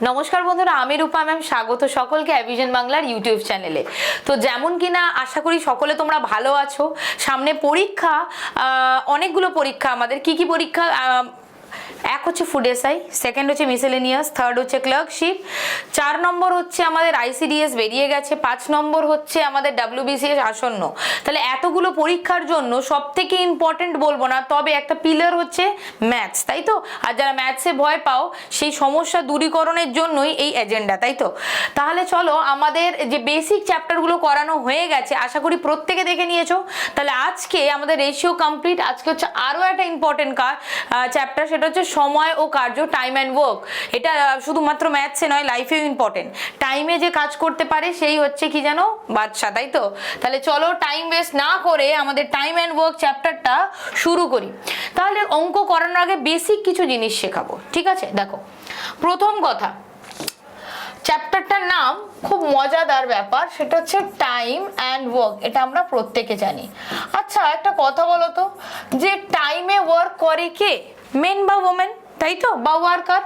নমস্কার বন্ধুরা, আমি রূপা ম্যাম, স্বাগত সকলকে অ্যাভিশন বাংলার ইউটিউব চ্যানেলে। তো যেমন কিনা আশা করি সকলে তোমরা ভালো আছো। সামনে পরীক্ষা, অনেকগুলো পরীক্ষা। আমাদের কি কি পরীক্ষা? এক হচ্ছে ফুড এসআই, সেকেন্ড হচ্ছে মিসেলেনিয়াস, থার্ড হচ্ছে ক্লার্কশিপ, 4 নম্বর হচ্ছে আমাদের আইসিডিএস বেরিয়ে গেছে, 5 নম্বর হচ্ছে আমাদের ডাব্লিউবিসিএস আসন্ন। তাহলে এতগুলো পরীক্ষার জন্য সব থেকে ইম্পর্টেন্ট বলবো না, তবে একটা পিলার হচ্ছে ম্যাথস, তাই তো? আর যারা ম্যাথসে ভয় পাও সেই সমস্যা দূরীকরণের জন্যই এই এজেন্ডা, তাই তো? তাহলে চলো, আমাদের যে বেসিক চ্যাপ্টারগুলো করানো হয়ে গেছে, আশা করি প্রত্যেকে দেখে নিয়েছো। তাহলে আজকে আমাদের রেশিও কমপ্লিট। আজকে হচ্ছে আরও একটা ইম্পর্টেন্ট চ্যাপ্টার, সেটা হচ্ছে সময় ও কার্য, টাইম অ্যান্ড ওয়ার্ক। এটা শুধুমাত্র ম্যাথসে নয়, লাইফেও ইম্পর্টেন্ট। টাইমে যে কাজ করতে পারে সেই হচ্ছে কি জানো? বাদশা, তাই তো? তাহলে চলো, টাইম ওয়েস্ট না করে আমাদের টাইম অ্যান্ড ওয়ার্ক চ্যাপ্টারটা শুরু করি। তাহলে অঙ্ক করানোর আগে বেসিক কিছু জিনিস শেখাবো, ঠিক আছে? দেখো, প্রথম কথা, চ্যাপ্টারটার নাম খুব মজাদার ব্যাপার, সেটা হচ্ছে টাইম অ্যান্ড ওয়ার্ক। এটা আমরা প্রত্যেকে জানি। আচ্ছা, একটা কথা বলো তো, যে টাইমে ওয়ার্ক করে কে? মেন বা ওমেন, তাই তো? বা ওয়ার্কার।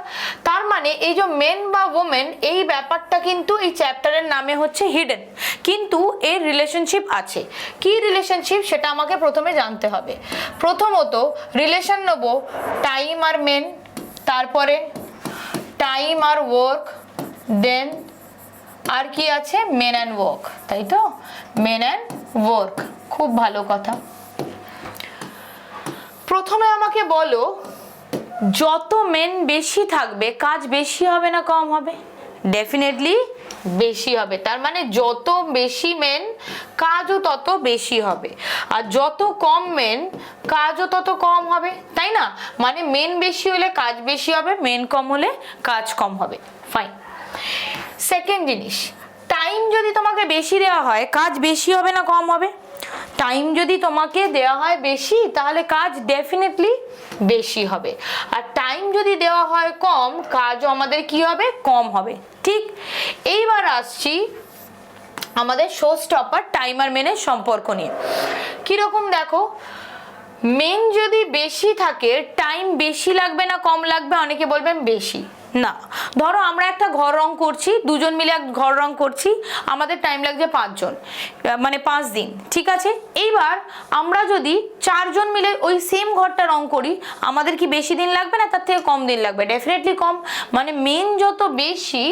তার মানে এই যে মেন বা ওমেন, এই ব্যাপারটা কিন্তু এই চ্যাপ্টারের নামে হচ্ছে হিডেন, কিন্তু এর রিলেশনশিপ আছে। কি রিলেশনশিপ সেটা আমাকে প্রথমে জানতে হবে। প্রথমত রিলেশন নেব টাইম আর মেন, তারপরে টাইম আর ওয়ার্ক, দেন আর কি আছে? মেন অ্যান্ড ওয়ার্ক, তাই তো? মেন অ্যান্ড ওয়ার্ক, খুব ভালো কথা। প্রথমে আমাকে বলো, যত মেন বেশি থাকবে কাজ বেশি হবে না কম হবে? ডেফিনেটলি বেশি হবে। তার মানে যত বেশি মেন কাজও তত বেশি হবে, আর যত কম মেন কাজও তত কম হবে, তাই না? মানে মেন বেশি হলে কাজ বেশি হবে, মেন কম হলে কাজ কম হবে। ফাইন। সেকেন্ড জিনিস, টাইম যদি তোমাকে বেশি দেওয়া হয় কাজ বেশি হবে না কম হবে? টাইম যদি তোমাকে দেওয়া হয় বেশি, তাহলে কাজ ডেফিনেটলি বেশি হবে। আর টাইম যদি দেওয়া হয় কম, কাজও আমাদের কি হবে? কম হবে। ঠিক। এইবার আসছি আমাদের শো স্টপার টাইম আর মেনের সম্পর্ক নিয়ে। কিরকম দেখো, মেন যদি বেশি থাকে, টাইম বেশি লাগবে না কম লাগবে? অনেকে বলবেন বেশি। না, ধরো আমরা একটা ঘর রং করছি, দুজন মিলে এক ঘর রং করছি, আমাদের টাইম লাগছে 5 জন, মানে 5 দিন, ঠিক আছে? এইবার আমরা যদি 4 জন মিলে ওই সেম ঘরটা রং করি, আমাদের কি বেশি দিন লাগবে না তার থেকে কম দিন লাগবে? ডেফিনেটলি কম। মানে মেন যত বেশি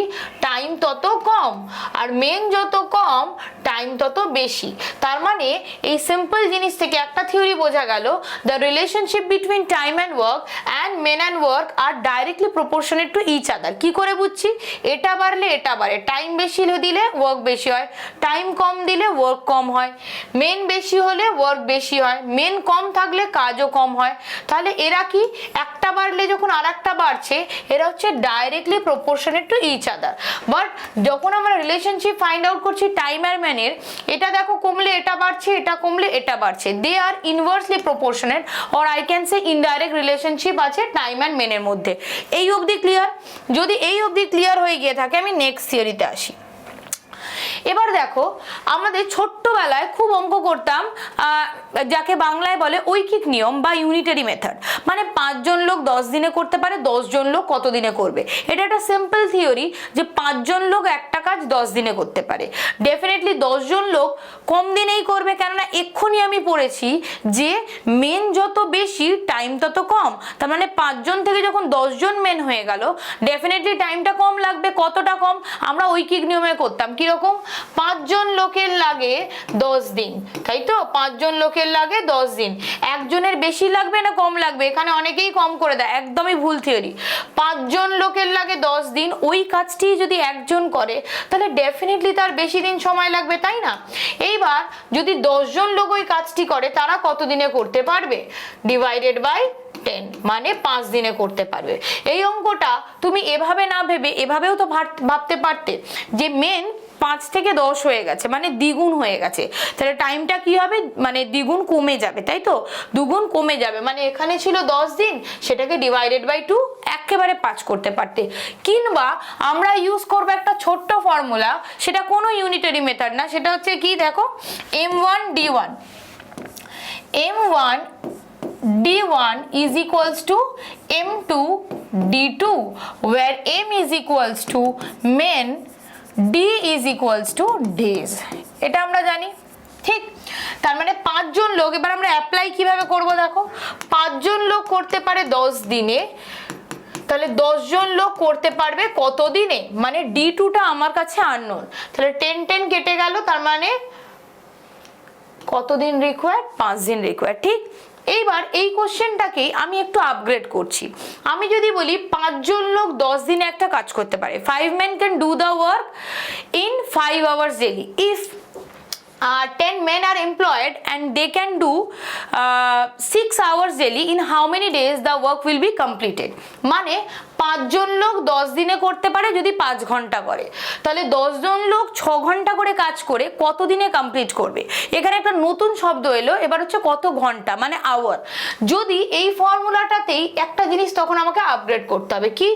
টাইম তত কম, আর মেন যত কম টাইম তত বেশি। তার মানে এই সিম্পল জিনিস থেকে একটা থিওরি বোঝা গেল, the relationship between time and work and men and work are directly proportional to each other. কি করে বুঝছি? এটা বাড়লে এটা বাড়ে। টাইম বেশি দিলে ওয়ার্ক বেশি হয়, টাইম কম দিলে ওয়ার্ক কম হয়। মেন বেশি হলে ওয়ার্ক বেশি হয়, মেন কম থাকলে কাজও কম হয়। তাহলে এরা কি, একটা বাড়লে যখন আর একটা বাড়ছে, এরা হচ্ছে directly proportional to each other. But যখন আমরা রিলেশনশিপ ফাইন্ড আউট করছি টাইম আর ম্যানের, এটা দেখো কমলে এটা বাড়ছে, এটা কমলে এটা বাড়ছে। They are inversely proportionate, or I can say indirect relationship আছে টাইম অ্যান্ড মেনের মধ্যে। এই অবধি ক্লিয়ার? যদি এই অবধি ক্লিয়ার হয়ে গিয়ে থাকে, আমি নেক্সট থিওরিতে আসি। এবার দেখো, আমাদের ছোট্টবেলায় খুব অঙ্ক করতাম, যাকে বাংলায় বলে ঐকিক নিয়ম বা ইউনিটারি মেথড। মানে 5 জন লোক 10 দিনে করতে পারে, 10 জন লোক কত দিনে করবে? এটা একটা সিম্পল থিওরি যে 5 জন লোক একটা কাজ 10 দিনে করতে পারে। ডেফিনেটলি 10 জন লোক কম দিনেই করবে, কেননা এক্ষুনি আমি পড়েছি যে মেন যত বেশি টাইম তত কম। তার মানে 5 জন থেকে যখন 10 জন মেন হয়ে গেল, ডেফিনেটলি টাইমটা কম লাগবে। কতটা কম? আমরা ঐকিক নিয়মে করতাম। কিরকম? 5 জন লোকের লাগে 10 দিন, তাই তো? 5 জন লোকের লাগে 10 দিন। একজনের বেশি লাগবে না কম লাগবে? এখানে অনেকেই কম করে দেয়, একদমই ভুল থিওরি। 5 জন লোকের লাগে 10 দিন, ওই কাজটি যদি একজন করে তাহলে ডেফিনেটলি তার বেশি দিন সময় লাগবে, তাই না? এইবার যদি 10 জন লোক ওই কাজটি করে, তারা কত দিনে করতে পারবে? ডিভাইডেড বাই 10, মানে 5 দিনে করতে পারবে। এই অঙ্কটা তুমি এভাবে না ভেবে এভাবেও তো ভাবতে পারতে যে মেন 5 থেকে 10 হয়ে গেছে, মানে দ্বিগুণ হয়ে গেছে। তাহলে টাইমটা কি হবে? মানে দ্বিগুণ কমে যাবে, তাই তো? দুগুণ কমে যাবে। মানে এখানে ছিল 10 দিন, সেটাকে ডিভাইডেড বাই 2 একেবারে 5 করতে পারতে। কিংবা আমরা ইউজ করবো একটা ছোট্ট ফর্মুলা, সেটা কোনো ইউনিটারি মেথড না, সেটা হচ্ছে কি দেখো, m1 d1, m1 D1 is equals to M2 D2, where M is equals to men, D is equals to days. এটা আমরা জানি, ঠিক? তার মানে 5 জন লোক, এবার আমরা অ্যাপ্লাই কিভাবে করব দেখো। 5 জন লোক করতে পারে 10 দিনে, তাহলে 10 জন লোক করতে পারবে কত দিনে, মানে D2টা আমার কাছে আননোন, তাহলে 10 10 কেটে গেল, তার মানে কত দিন রিকোয়ার্ড, 5 দিন রিকোয়ার্ড, ঠিক? এইবার এই কোশ্চেনটাকেই আমি একটু আপগ্রেড করছি। আমি যদি বলি 5 জন লোক 10 দিনে একটা কাজ করতে পারে, 5 men can do the work in 5 hours daily. If 10 men are employed and they can do 6 hours daily, in how many days the work will be completed? মানে 5 জন লোক 10 দিনে করতে পারে যদি 5 ঘন্টা করে, তাহলে 10 জন লোক 6 ঘন্টা করে কাজ করে কত দিনে কমপ্লিট করবে। এখানে একটা নতুন শব্দ এলো, এবার হচ্ছে কত ঘন্টা, মানে আওয়ার। যদি এই ফর্মুলাটাতেই একটা জিনিস তখন আমাকে আপগ্রেড করতে হবে, কি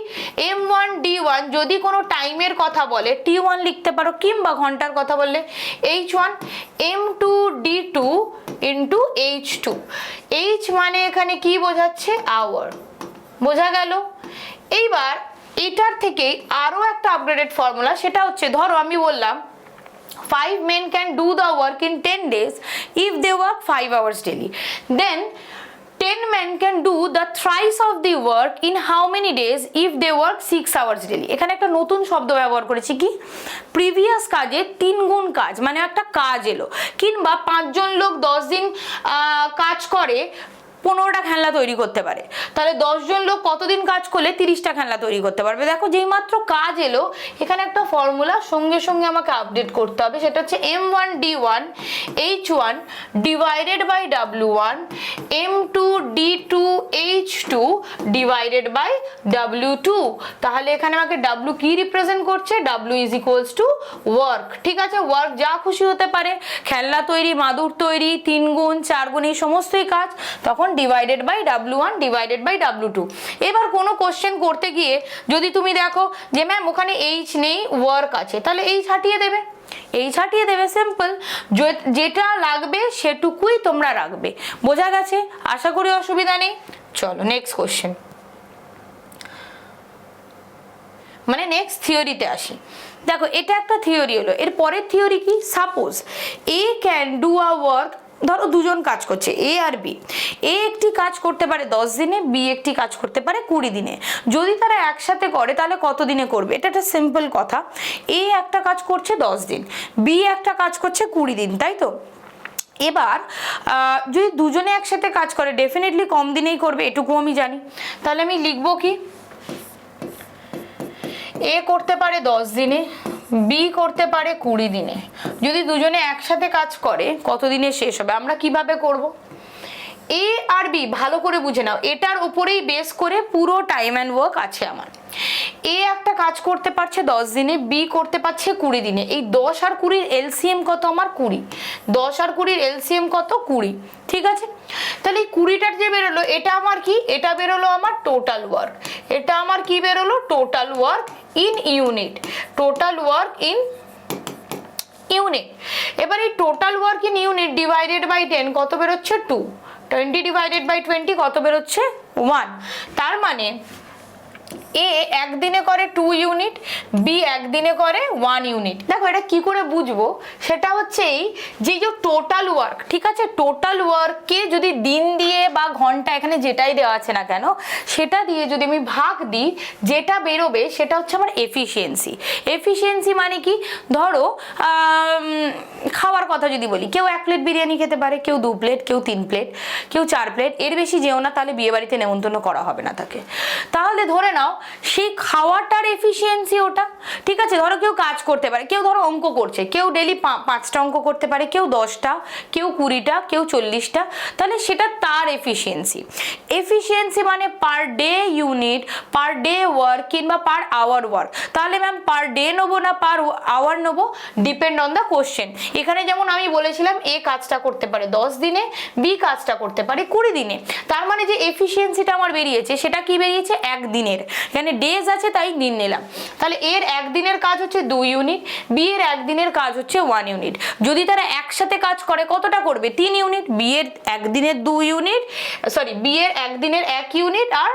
M1 D1 যদি কোনো টাইমের কথা বলে T1 লিখতে পারো, কিংবা ঘন্টার কথা বললে H1, M2 D2 into H2। H মানে এখানে কি বোঝাচ্ছে, আওয়ার, বোঝা গেল? এইবার এটার থেকে আরো একটা আপগ্রেডেড ফর্মুলা, সেটা হচ্ছে ধরো আমি বললাম 5 men can do the work in 10 days if they work 5 hours daily, then 10 men can do the thrice of the work in how many days if they work 6 hours daily। এখানে একটা নতুন শব্দ ব্যবহার করেছি, কি প্রিভিয়াস কাজে 3 গুণ কাজ, মানে একটা কাজ এলো। কিংবা 5 জন লোক 10 দিন কাজ করে 15টা খেলনা তৈরি করতে পারে, তাহলে 10 জন লোক কতদিন কাজ করলে 30টা খেলনা তৈরি করতে পারবে। দেখো যেই মাত্র কাজ এলো, এখানে একটা ফর্মুলা সঙ্গে সঙ্গে আমাকে আপডেট করতে হবে, সেটা হচ্ছে M1 D1 H1 divided by W1, M2 D2 H2 divided by W2। তাহলে এখানে আমাকে W কি রিপ্রেজেন্ট করছে, W is equals to work, ঠিক আছে? ওয়ার্ক যা খুশি হতে পারে, খেলনা তৈরি, মাদুর তৈরি, 3 গুণ 4 গুণ এই সমস্তই কাজ, তখন divided by W1 divided by W2। এবার কোনো কোশ্চেন করতে গিয়ে যদি তুমি দেখো যে ম্যাম ওখানে H নেই, ওয়ার্ক আছে, তাহলে H হাটিয়ে দেবে, H হাটিয়ে দেবে, সিম্পল। যেটা লাগবে সেটুকুই তোমরা রাখবে, বোঝা গেছে? আশা করি অসুবিধা নেই। চলো নেক্সট কোশ্চেন, মানে নেক্সট থিওরিতে আসি। দেখো এটা একটা থিওরি হলো, এর পরের থিওরি কি, suppose A can do a work, ধরো দুজন কাজ করছে এ আর বি, এ একটি কাজ করতে পারে 10 দিনে, বি একটি কাজ করতে পারে 20 দিনে। যদি তারা একসাথে করে তাহলে কত দিনে করবে, এটা একটা সিম্পল কথা। এ একটা কাজ করছে 10 দিন, বি একটা কাজ করছে 20 দিন, তাই তো? এবার যদি দুজনে একসাথে কাজ করে ডেফিনেটলি কম দিনেই করবে, এটুকু আমি জানি। তাহলে আমি লিখবো কি, এ করতে পারে 10 দিনে, বি করতে পারে 20 দিনে। যদি দুজনে একসাথে কাজ করে কত দিনে শেষ হবে, আমরা কিভাবে করব? এ আর বি ভালো করে বুঝে নাও, এটার উপরেই বেস করে পুরো টাইম অ্যান্ড ওয়ার্ক আছে আমার। এ একটা কাজ করতে পারছে 10 দিনে, বি করতে পারছে 20 দিনে। এই 10 আর 20 এলসিএম কত আমার, 20। 10 আর 20 এলসিএম কত, 20, ঠিক আছে? তাহলে এই 20টার যে বেরোলো, এটা আমার কি, এটা বেরোলো আমার টোটাল ওয়ার্ক। এটা আমার কি বেরোলো, total work in unit, total work in unit. এবার এই total work in unit divided by 10 কত বেরোচ্ছে, 2। 20 ডিভাইডেড বাই 20 কত বেরোচ্ছে, 1। তার মানে এ একদিনে করে 2 ইউনিট, বি একদিনে করে 1 ইউনিট। দেখো এটা কি করে বুঝবো, সেটা হচ্ছে এই যে টোটাল ওয়ার্ক, ঠিক আছে? টোটাল ওয়ার্ককে যদি দিন দিয়ে বা ঘন্টা, এখানে যেটাই দেওয়া আছে না কেন, সেটা দিয়ে যদি আমি ভাগ দিই, যেটা বেরোবে সেটা হচ্ছে আমার এফিসিয়েন্সি। এফিসিয়েন্সি মানে কি, ধরো খাওয়ার কথা যদি বলি, কেউ 1 প্লেট বিরিয়ানি খেতে পারে, কেউ 2 প্লেট, কেউ 3 প্লেট, কেউ 4 প্লেট, এর বেশি যেও না, তাহলে বিয়ে বাড়িতে নেমন্তন্ন করা হবে না তাকে। তাহলে ধরে নাও সেই খাওয়াটার এফিসিয়েন্সি ওটা, ঠিক আছে? ধরো কেউ কাজ করতে পারে, কেউ ধরো অঙ্ক করছে, কেউ ডেলি 5টা অঙ্ক করতে পারে, কেউ 10টা, কেউ 20টা, কেউ 40টা, তাহলে সেটা তার এফিসিয়েন্সি। এফিসিয়েন্সি মানে per day unit, per day work কিংবা পার আওয়ার ওয়ার্ক। তাহলে ম্যাম পার ডে নেবো না পার আওয়ার নেবো, ডিপেন্ড অন দ্য কোশ্চেন। এখানে যেমন আমি বলেছিলাম এ কাজটা করতে পারে 10 দিনে, বি কাজটা করতে পারে 20 দিনে। তার মানে যে এফিসিয়েন্সিটা আমার বেরিয়েছে সেটা কি বেরিয়েছে, 1 দিনের। এখানে ডেজ আছে তাই দিন নিলাম, তাহলে এর একদিনের কাজ হচ্ছে 2 ইউনিট, বি এর একদিনের কাজ হচ্ছে 1 ইউনিট। যদি তারা একসাথে কাজ করে কতটা করবে? 3 ইউনিট। বি এর একদিনের 2 ইউনিট, সরি বি এর একদিনের 1 ইউনিট আর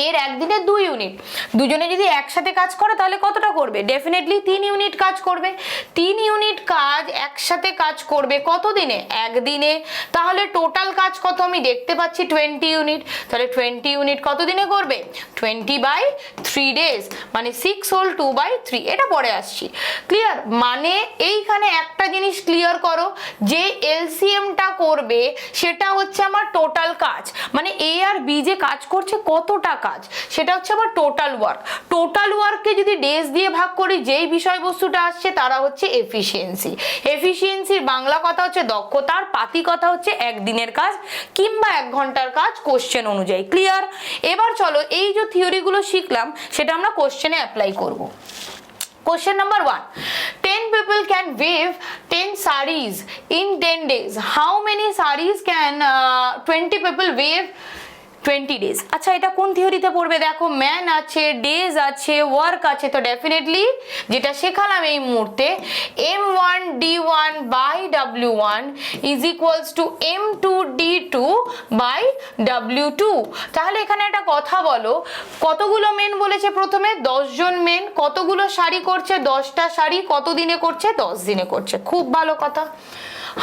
এর একদিনে 2 ইউনিট। দুজনে যদি একসাথে কাজ করে তাহলে কতটা করবে? ডেফিনেটলি 3 ইউনিট কাজ করবে। 3 ইউনিট কাজ একসাথে কাজ করবে কত দিনে? একদিনে। তাহলে টোটাল কাজ কত আমি দেখতে পাচ্ছি? 20 ইউনিট। তাহলে 20 ইউনিট কত দিনে করবে? 20/3 ডেজ, মানে 6 হোল 2/3। এটা পরে আসছি। ক্লিয়ার? মানে এইখানে একটা জিনিস ক্লিয়ার করো, যে এলসিএমটা করবে সেটা হচ্ছে আমার টোটাল কাজ, মানে এ আর বি যে কাজ করছে কতটা কাজ, সেটা হচ্ছে আমার টোটাল ওয়ার্ক। টোটাল ওয়ার্ককে যদি ডেজ দিয়ে ভাগ করি, যেই বিষয়বস্তুটা আসছে তারা হচ্ছে এফিসিয়েন্সি। এফিসিয়েন্সির বাংলা কথা হচ্ছে দক্ষতার, পাতি কথা হচ্ছে একদিনের কাজ কিংবা 1 ঘন্টার কাজ কোশ্চেন অনুযায়ী। ক্লিয়ার? এবার চলো এই যে থিওরিগুলো শিখলাম সেটা আমরা কোশ্চেনে অ্যাপ্লাই করব। Question number 1. 10 people can weave 10 sarees in 10 days. How many sarees can 20 people weave 20 days? আচ্ছা, এটা কোন থিওরিতে পড়বে? দেখো ম্যান আছে, ডেজ আছে, ওয়ার্ক আছে, তো ডেফিনেটলি যেটা শেখালাম এই মুহূর্তে, m1 d1 by w1 is equals to m2 d2 by w2। তাহলে এখানে একটা কথা বলো, কতগুলো মেন বলেছে? প্রথমে 10 জন মেন। কতগুলো শাড়ি করছে? 10টা শাড়ি। কত দিনে করছে? 10 দিনে করছে। খুব ভালো কথা।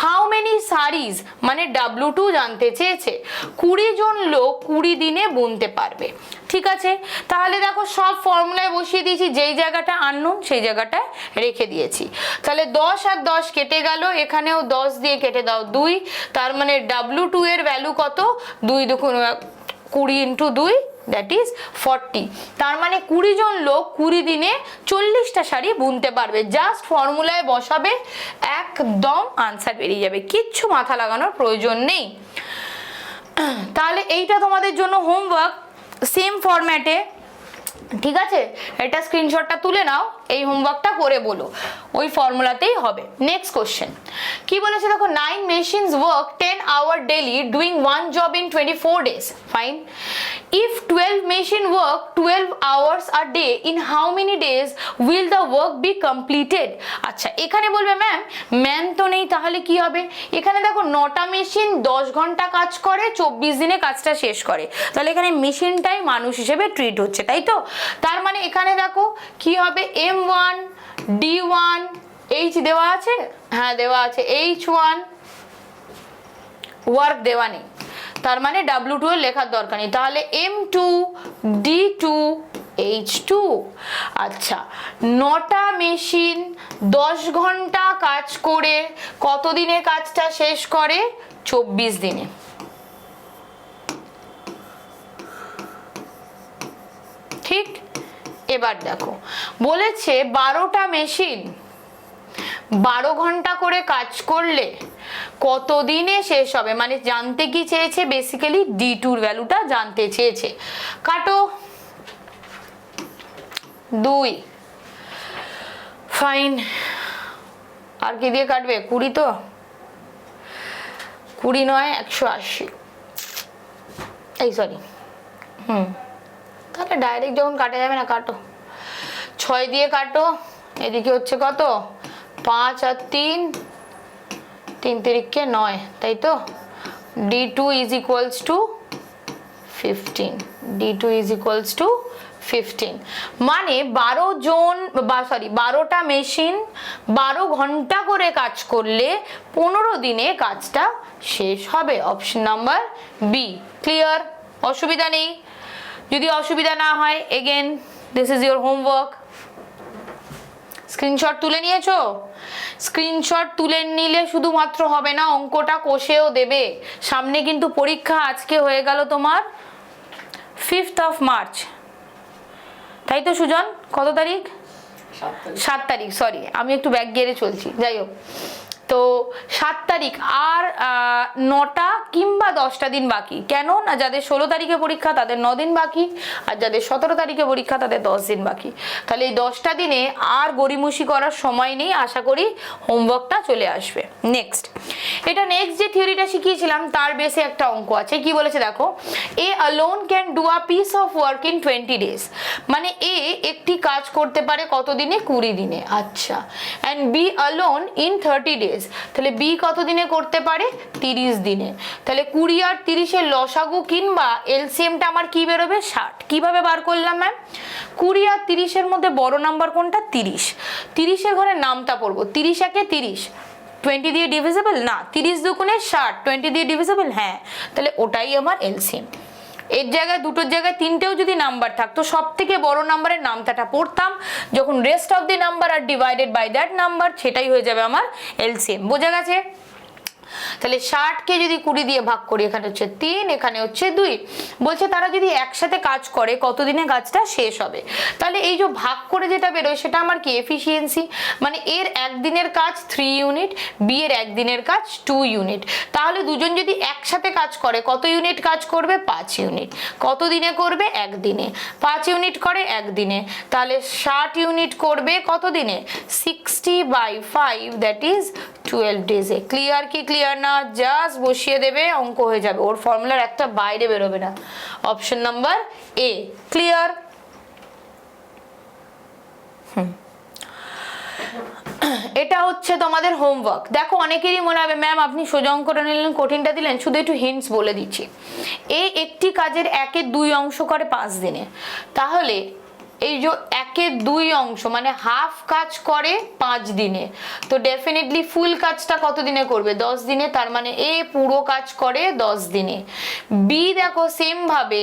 হাউ মেনি সারিজ মানে W2 জানতে চেয়েছে। 20 জন লোক 20 দিনে বুনতে পারবে। ঠিক আছে, তাহলে দেখো সব ফর্মুলায় বসিয়ে দিয়েছি, যেই জায়গাটা আননোন সেই জায়গাটায় রেখে দিয়েছি। তাহলে 10 আর 10 কেটে গেল, এখানেও 10 দিয়ে কেটে দাও 2, তার মানে W2 এর ভ্যালু কত? 2 দুগুণ 20 ইন্টু 2, দ্যাট ইজ 40। তার মানে 20 জন লোক 20 দিনে 40টা শাড়ি বুনতে পারবে। জাস্ট ফর্মুলায় বসাবে, একদম আনসার বেরিয়ে যাবে, কিচ্ছু মাথা লাগানোর প্রয়োজন নেই। তাহলে এইটা তোমাদের জন্য হোমওয়ার্ক, সেম ফরম্যাটে। ঠিক আছে, এটা স্ক্রিনশটটা তুলে নাও, এই হোমওয়ার্কটা করে বলো, ওই ফর্মুলাতেই হবে। নেক্সট কোশ্চেন কি বলেছে দেখো, 9 machines work 10 hours daily doing one job in 24 days. Fine. If 12 machines work 12 hours a day, in how many days will the work be completed? আচ্ছা, এখানে বলবে ম্যাম ম্যান তো নেই, তাহলে কি হবে? এখানে দেখো 9টা মেশিন 10 ঘন্টা কাজ করে, 24 দিনে কাজটা শেষ করে, তাহলে এখানে মেশিনটাই মানুষ হিসেবে ট্রিট হচ্ছে, তাই তো? তার মানে এখানে দেখো কি হবে, m1 d1 h দেওয়া আছে, হ্যাঁ দেওয়া আছে, h1 ওয়ার্ক দেওয়া নেই, তার মানে W2 এর লেখার দরকার নেই, তাহলে m2 d2 h2। আচ্ছা, 9টা মেশিন 10 ঘন্টা কাজ করে কত দিনে কাজটা শেষ করে? 24 দিনে। ঠিক, এবার দেখো বলেছে 12টা মেশিন 12 ঘন্টা করে কাজ করলে কত দিনে শেষ হবে, মানে জানতে কি চেয়েছে? বেসিক্যালি D2 এর ভ্যালুটা জানতে চেয়েছে। কাটো 2, ফাইন। আর কি দিয়ে কাটবে? 20 তো, 20 নয় 180, এই সরি, তাহলে ডাইরেক্ট যখন কাটা যাবে না, কাটো 6 দিয়ে কাটো, এদিকে হচ্ছে কত? 5 আর 3, 3 তিরিকে 9, তাই তো? D2 is equals to 15, D2 is equals to 15, মানে 12টা মেশিন 12 ঘন্টা করে কাজ করলে 15 দিনে কাজটা শেষ হবে। Option number B. ক্লিয়ার? অসুবিধা নেই? যদি অসুবিধা না হয়, again this is your homework. Screenshot তুলে নিয়েছো? স্ক্রিনশট তুলে নিলে শুধুমাত্র হবে না, অঙ্কটা কষেও দেবে। সামনে কিন্তু পরীক্ষা, আজকে হয়ে গেল তোমার 5th of March, তাই তো সুজন? কত তারিখ? 7 তারিখ, সরি আমি একটু ব্যাক গিয়ারে চলছি, যাই হোক। তো 7 তারিখ আর 9টা কিংবা 10টা দিন বাকি। কেন না, যাদের 16 তারিখে পরীক্ষা তাদের 9 দিন বাকি, আর যাদের 17 তারিখে পরীক্ষা তাদের 10 দিন বাকি। তাহলে এই 10টা দিনে আর গড়িমসি করার সময় নেই, আশা করি হোমওয়ার্কটা চলে আসবে। নেক্সট, এটা নেক্সট যে থিওরিটা শিখিয়েছিলাম তার বেসে একটা অঙ্ক আছে। কি বলেছে দেখো, A alone can do a piece of work in 20 days, মানে এ একটি কাজ করতে পারে কত দিনে? 20 দিনে। আচ্ছা, and B alone in 30 days, তাহলে বি কত দিনে করতে পারে? 30 দিনে। তাহলে 20 আর 30-এর লসাগু কিংবা এলসিএমটা আমার কি বেরোবে? 60। কিভাবে বার করলাম ম্যাম? 20 আর 30-এর মধ্যে বড় নাম্বার কোনটা? 30। 30-এর ঘরে নামটা পড়বো, 30 একে 30, 20 দিয়ে ডিভিজিবল না, 30 দুগুণে 60, 20 দিয়ে ডিভিজিবল, হ্যাঁ, তাহলে ওটাই আমার এলসিএম। এর জায়গায় দুটোর জায়গায় তিনটেও যদি নাম্বার থাকতো, সব থেকে বড় নাম্বারের নামটাটা পড়তাম, যখন rest of the number are divided by that number, সেটাই হয়ে যাবে আমার এলসিএম। বোঝা গেছে? তাহলে 60কে যদি 20 দিয়ে ভাগ করি, এখানে হচ্ছে 3, এখানে হচ্ছে 2। বলছে তারা যদি একসাথে কাজ করে কতদিনে কাজটা শেষ হবে। তাহলে এই যে ভাগ করে যেটা বেরোয় সেটা আমার কি? এফিসিয়েন্সি। মানে এর একদিনের কাজ 3 ইউনিট, বি এর একদিনের কাজ 2 ইউনিট। তাহলে দুজন যদি একসাথে কাজ করে কত ইউনিট কাজ করবে? 5 ইউনিট। কত দিনে করবে? একদিনে। 5 ইউনিট করে একদিনে, তাহলে 60 ইউনিট করবে কত দিনে? 60/5, দ্যাট ইজ 12 ডেজে। ক্লিয়ার কি ক্লিয়ার না? জাস্ট বসিয়ে দেবে, অঙ্ক হয়ে যাবে। ওর ফর্মুলার একটা বাইরে বেরোবে না। Option number A. ক্লিয়ার? এটা হচ্ছে তোমাদের হোমওয়ার্ক। দেখো অনেকেরই মনে হবে ম্যাম আপনি সোজা অঙ্কটা নিলেন, কঠিনটা দিলেন, শুধু একটু হিন্টস বলে দিচ্ছি। এই একটি কাজের 1-এর 2 অংশ করে 5 দিনে, তাহলে এই যে 1-এর 2 অংশ মানে হাফ কাজ করে 5 দিনে, তো ডেফিনেটলি ফুল কাজটা কত দিনে করবে? 10 দিনে। তার মানে এ পুরো কাজ করে 10 দিনে। বি দেখো সেম ভাবে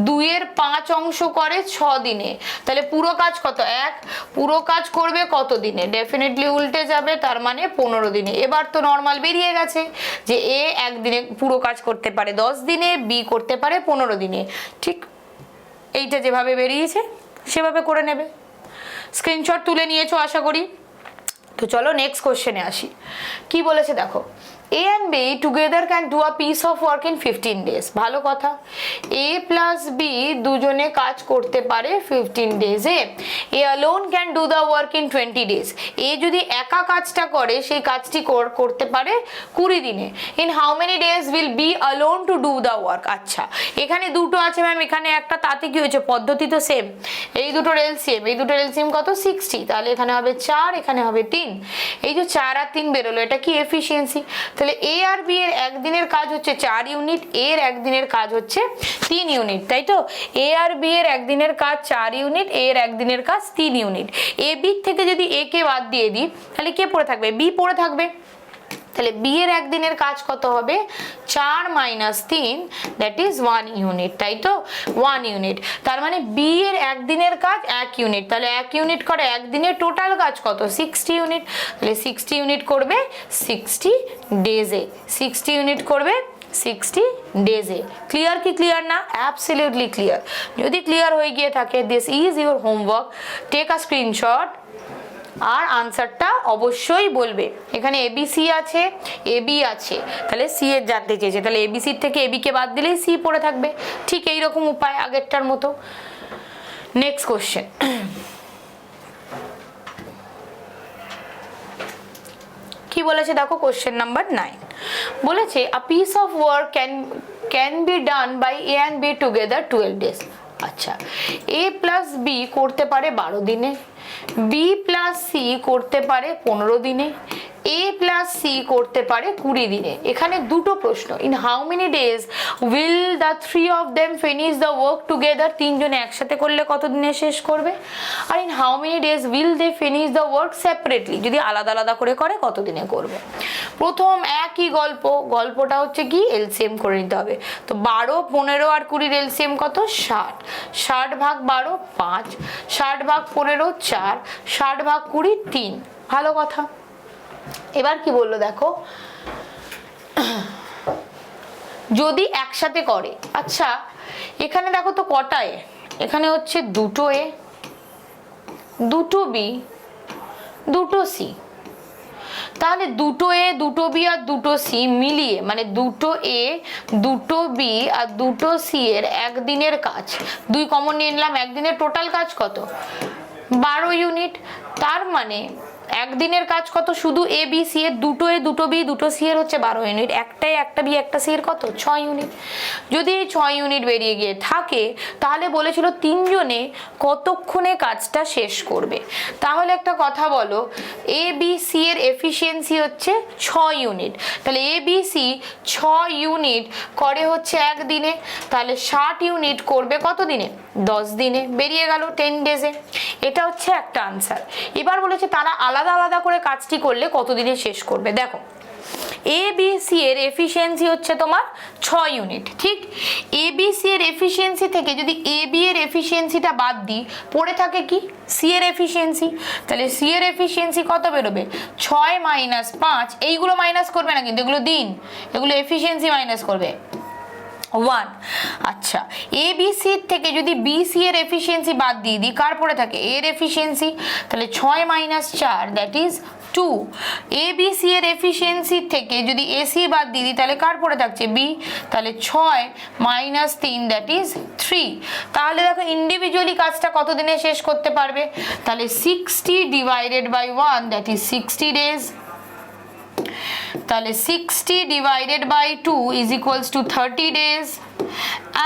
2-এর 5 অংশ করে 6 দিনে, তাহলে পুরো কাজ কত? 1। পুরো কাজ করবে কত দিনে? ডেফিনেটলি উল্টে যাবে, তার মানে 15 দিনে। এবার তো নর্মাল বেরিয়ে গেছে যে এ একদিনে পুরো কাজ করতে পারে 10 দিনে, বি করতে পারে 15 দিনে। ঠিক এইটা যেভাবে বেরিয়েছে সেভাবে করে নেবে। স্ক্রিনশট তুলে নিয়েছো আশা করি। তো চলো নেক্সট কোশ্চেনে আসি। কি বলেছে দেখো, A and B together can do a piece of work in 15 days. ভালো কথা। A plus B দুজনে কাজ করতে পারে 15 ডেজে। A alone can do the work in 20 days. A যদি একা কাজটা করে সেই কাজটি করতে পারে 20 দিনে। In how many days will B alone to do the work? আচ্ছা, এখানে দুটো আছে ম্যাম, এখানে একটা, তাতে কি হয়েছে? পদ্ধতি তো সেম। এই দুটোর এলসিএম, এই দুটোর এলসিএম কত? 60। তাহলে এখানে হবে 4, এখানে হবে 3। এই যে 4 আর 3 বেরোলো, এটা কি? এফিসিয়েন্সি। তাহলে এ আর বি এর একদিনের কাজ হচ্ছে 4 ইউনিট, এর একদিনের কাজ হচ্ছে 3 ইউনিট, তাই তো? এ আর বি এর একদিনের কাজ 4 ইউনিট, এর একদিনের কাজ 3 ইউনিট। এ বি থেকে যদি এ কে বাদ দিয়ে দিই, তাহলে কে পড়ে থাকবে? বি পড়ে থাকবে। তাহলে বি এর একদিনের কাজ কত হবে? 4 - 3, দ্যাট ইজ 1 ইউনিট, তাই তো? 1 ইউনিট। তার মানে বি এর একদিনের কাজ 1 ইউনিট, তাহলে 1 ইউনিট করে একদিনের টোটাল কাজ কত? 60 ইউনিট। তাহলে 60 ইউনিট করবে 60 ডেজে, 60 ইউনিট করবে 60 ডেজে। ক্লিয়ার কি ক্লিয়ার না? Absolutely clear. যদি ক্লিয়ার হয়ে গিয়ে থাকে, this is your homework. Take a screenshot আর আনসারটা অবশ্যই বলবে। এখানে এবিসি আছে, এবি আছে, তাহলে সি এর জানতে চেয়েছে, তাহলে এবিসির থেকে এবি কে বাদ দিলেই সি পড়ে থাকবে। ঠিক এইরকম উপায় আগেরটার মতো। Next question. কি বলেছে দেখো, কোশ্চেন নাম্বার 9 বলেছে a piece of work can be done by A and B together 12 days. আচ্ছা, এ প্লাস বি করতে পারে 12 দিনে, বি প্লাস সি করতে পারে 15 দিনে, এ প্লাস সি করতে পারে 20 দিনে। এখানে দুটো প্রশ্ন, in how many days will the 3 of them finish the work together? তিনজনে একসাথে করলে কত দিনে শেষ করবে? আর in how many days will they finish the work separately? যদি আলাদা আলাদা করে করে কত দিনে করবে? প্রথম একই গল্পটা হচ্ছে কি? এলসিএম করে নিতে হবে। তো 12, 15 আর 20 এলসিএম কত? 60। 60 ভাগ 12 5, 60 ভাগ 15 4, 60 ভাগ 20 3। ভালো কথা। এবার কি বললো দেখো, যদি একসাথে করে। আচ্ছা, এখানে দেখো তো কটা এ? এখানে হচ্ছে দুটো এ, দুটো বি, দুটো সি। তাহলে দুটো এ, দুটো বি আর দুটো সি মিলিয়ে, মানে দুটো এ, দুটো বি আর দুটো সি এর একদিনের কাজ, দুই কমন নিয়ে নিলাম, একদিনের টোটাল কাজ কত? 12 ইউনিট। তার মানে একদিনের কাজ কত? শুধু এ বি সি এর, দুটো এ, দুটো বি, দুটো সি এর হচ্ছে 12 ইউনিট, একটা এ, একটা বি, একটা সি এর কত? 6 ইউনিট। যদি এই 6 ইউনিট বেরিয়ে গিয়ে থাকে, তাহলে বলেছিল তিনজনে কতক্ষণে কাজটা শেষ করবে। তাহলে একটা কথা বলো, এ বি সি এর এফিসিয়েন্সি হচ্ছে 6 ইউনিট, তাহলে এ বি সি 6 ইউনিট করে হচ্ছে একদিনে, তাহলে 60 ইউনিট করবে কত দিনে? 10 দিনে, বেরিয়ে গেল 10 ডেজে। এটা হচ্ছে একটা আনসার। এবার বলেছে তারা আলাদা আলাদা করে কাজটি করলে কতদিনে শেষ করবে। দেখো, এ বি সি এর এফিসিয়েন্সি হচ্ছে তোমার 6 ইউনিট, ঠিক? এ বি সি এর এফিসিয়েন্সি থেকে যদি এ বি এর এফিসিয়েন্সিটা বাদ দিই, পড়ে থাকে কি? সি এর এফিসিয়েন্সি। তাহলে সি এর এফিসিয়েন্সি কত বেরোবে? 6 মাইনাস 5, এইগুলো মাইনাস করবে না কিন্তু, এগুলো দিন, এগুলো এফিসিয়েন্সি মাইনাস করবে 1। আচ্ছা, এ বি সি থেকে যদি বি সি এর এফিসিয়েন্সি বাদ দিয়ে দিই, কার পড়ে থাকে? এর এফিসিয়েন্সি। তাহলে 6 minus 4 that is 2। A B C এর এফিসিয়েন্সি থেকে যদি এ সি বাদ দিয়ে দিই, তাহলে কার পড়ে থাকছে? বি। তাহলে 6 মাইনাস 3 দ্যাট ইজ 3। তাহলে দেখো ইন্ডিভিজুয়ালি কাজটা কত দিনে শেষ করতে পারবে? তাহলে 60 divided by 1 that is 60 days. তাহলে 60 divided by 2 is equals to 30 days,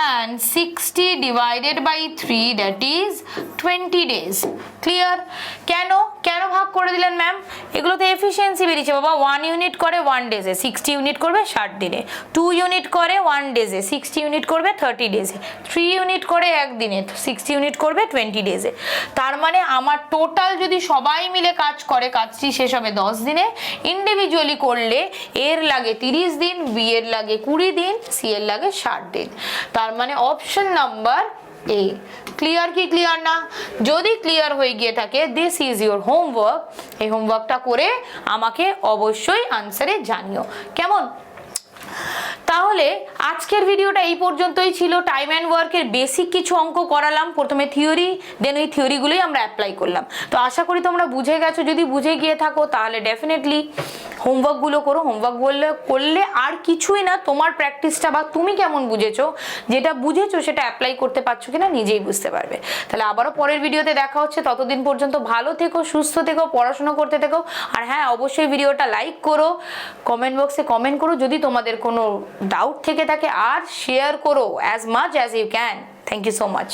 and 60 divided by 3 that is 20 days. ক্লিয়ার? কেন কেন ভাগ করে দিলেন ম্যাম? এগুলো তো এফিসিয়েন্সি বেরিয়েছে বাবা। 1 ইউনিট করে 1 ডেজে, 60 ইউনিট করবে 60 দিনে। 2 ইউনিট করে 1 ডেজে, 60 ইউনিট করবে 30 ডেজে। 3 ইউনিট করে একদিনে, 60 ইউনিট করবে 20 ডেজে। তার মানে আমার টোটাল যদি সবাই মিলে কাজ করে, কাজটি শেষ হবে 10 দিনে। ইন্ডিভিজুয়ালি করলে এর লাগে 30 দিন, বি এর লাগে 20 দিন, সি এর লাগে 60 দিন। তার মানে অপশন নাম্বার এ। ক্লিয়ার কি ক্লিয়ার না? যদি ক্লিয়ার হয়ে গিয়ে থাকে, দিস ইজ ইউর হোমওয়ার্ক। এই হোমওয়ার্কটা করে আমাকে অবশ্যই আনসারে জানিও, কেমন? তাহলে আজকের ভিডিওটা এই পর্যন্তই ছিল। টাইম অ্যান্ড ওয়ার্কের বেসিক কিছু অঙ্ক করালাম, প্রথমে থিওরি, দেন ওই থিওরিগুলোই আমরা অ্যাপ্লাই করলাম। তো আশা করি তোমরা বুঝে গেছো। যদি বুঝে গিয়ে থাকো তাহলে ডেফিনেটলি হোমওয়ার্কগুলো করো। হোমওয়ার্ক করলে আর কিছুই না, তোমার প্র্যাকটিসটা বা তুমি কেমন বুঝেছো, যেটা বুঝেছো সেটা অ্যাপ্লাই করতে পারছো কিনা নিজেই বুঝতে পারবে। তাহলে আবারও পরের ভিডিওতে দেখা হচ্ছে। ততদিন পর্যন্ত ভালো থেকো, সুস্থ থেকো, পড়াশোনা করতে থেকো। আর হ্যাঁ, অবশ্যই ভিডিওটা লাইক করো, কমেন্ট বক্সে কমেন্ট করো যদি তোমাদের কোনো ডাউট থেকে থাকে, আর শেয়ার করো as much as you can. Thank you so much.